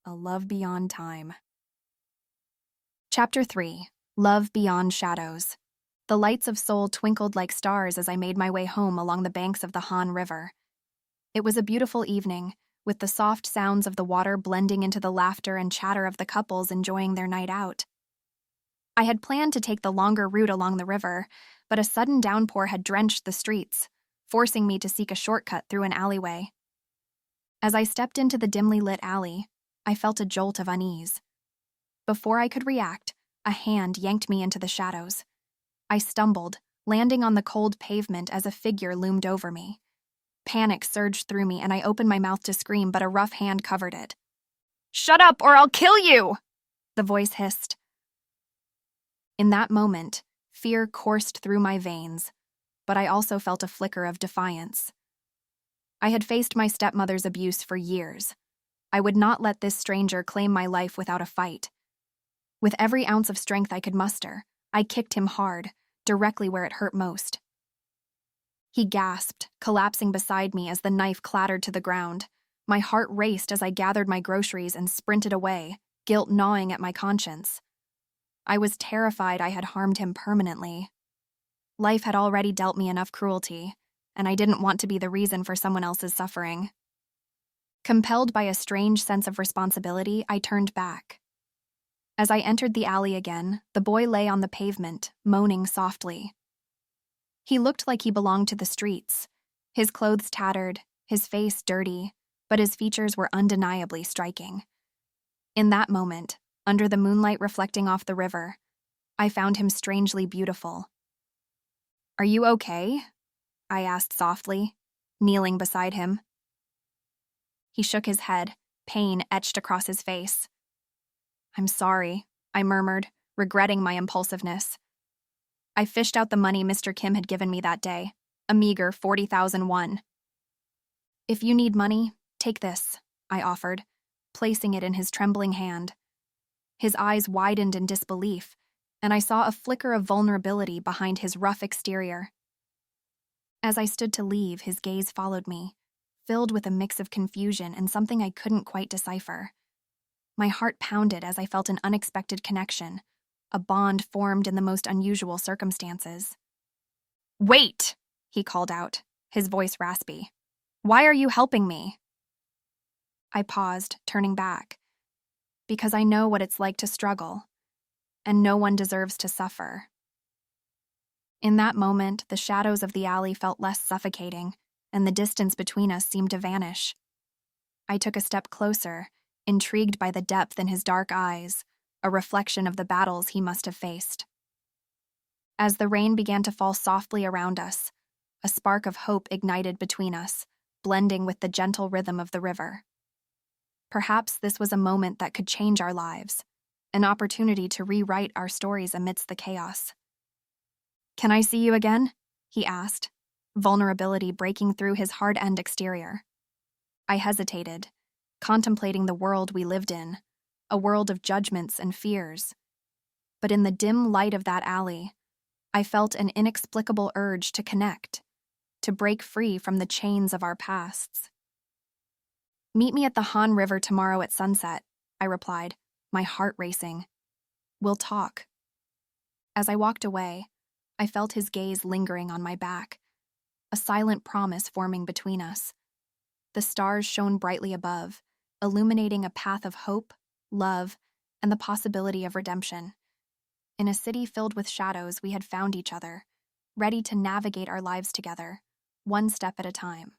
A Love Beyond Time. Chapter 3. Love Beyond Shadows. The lights of Seoul twinkled like stars as I made my way home along the banks of the Han River. It was a beautiful evening, with the soft sounds of the water blending into the laughter and chatter of the couples enjoying their night out. I had planned to take the longer route along the river, but a sudden downpour had drenched the streets, forcing me to seek a shortcut through an alleyway. As I stepped into the dimly lit alley, I felt a jolt of unease. Before I could react, a hand yanked me into the shadows. I stumbled, landing on the cold pavement as a figure loomed over me. Panic surged through me and I opened my mouth to scream, but a rough hand covered it. "Shut up or I'll kill you!" the voice hissed. In that moment, fear coursed through my veins, but I also felt a flicker of defiance. I had faced my stepmother's abuse for years. I would not let this stranger claim my life without a fight. With every ounce of strength I could muster, I kicked him hard, directly where it hurt most. He gasped, collapsing beside me as the knife clattered to the ground. My heart raced as I gathered my groceries and sprinted away, guilt gnawing at my conscience. I was terrified I had harmed him permanently. Life had already dealt me enough cruelty, and I didn't want to be the reason for someone else's suffering. Compelled by a strange sense of responsibility, I turned back. As I entered the alley again, the boy lay on the pavement, moaning softly. He looked like he belonged to the streets, his clothes tattered, his face dirty, but his features were undeniably striking. In that moment, under the moonlight reflecting off the river, I found him strangely beautiful. "Are you okay?" I asked softly, kneeling beside him. He shook his head, pain etched across his face. "I'm sorry," I murmured, regretting my impulsiveness. I fished out the money Mr. Kim had given me that day, a meager 40,000 won. "If you need money, take this," I offered, placing it in his trembling hand. His eyes widened in disbelief, and I saw a flicker of vulnerability behind his rough exterior. As I stood to leave, his gaze followed me, filled with a mix of confusion and something I couldn't quite decipher. My heart pounded as I felt an unexpected connection, a bond formed in the most unusual circumstances. "Wait!" he called out, his voice raspy. "Why are you helping me?" I paused, turning back. Because I know what it's like to struggle, and no one deserves to suffer. In that moment, the shadows of the alley felt less suffocating, and the distance between us seemed to vanish. I took a step closer, intrigued by the depth in his dark eyes, a reflection of the battles he must have faced. As the rain began to fall softly around us, a spark of hope ignited between us, blending with the gentle rhythm of the river. Perhaps this was a moment that could change our lives, an opportunity to rewrite our stories amidst the chaos. "Can I see you again?" he asked, vulnerability breaking through his hard-end exterior. I hesitated, contemplating the world we lived in, a world of judgments and fears. But in the dim light of that alley, I felt an inexplicable urge to connect, to break free from the chains of our pasts. "Meet me at the Han River tomorrow at sunset," I replied, my heart racing. "We'll talk." As I walked away, I felt his gaze lingering on my back, a silent promise forming between us. The stars shone brightly above, illuminating a path of hope, love, and the possibility of redemption. In a city filled with shadows, we had found each other, ready to navigate our lives together, one step at a time.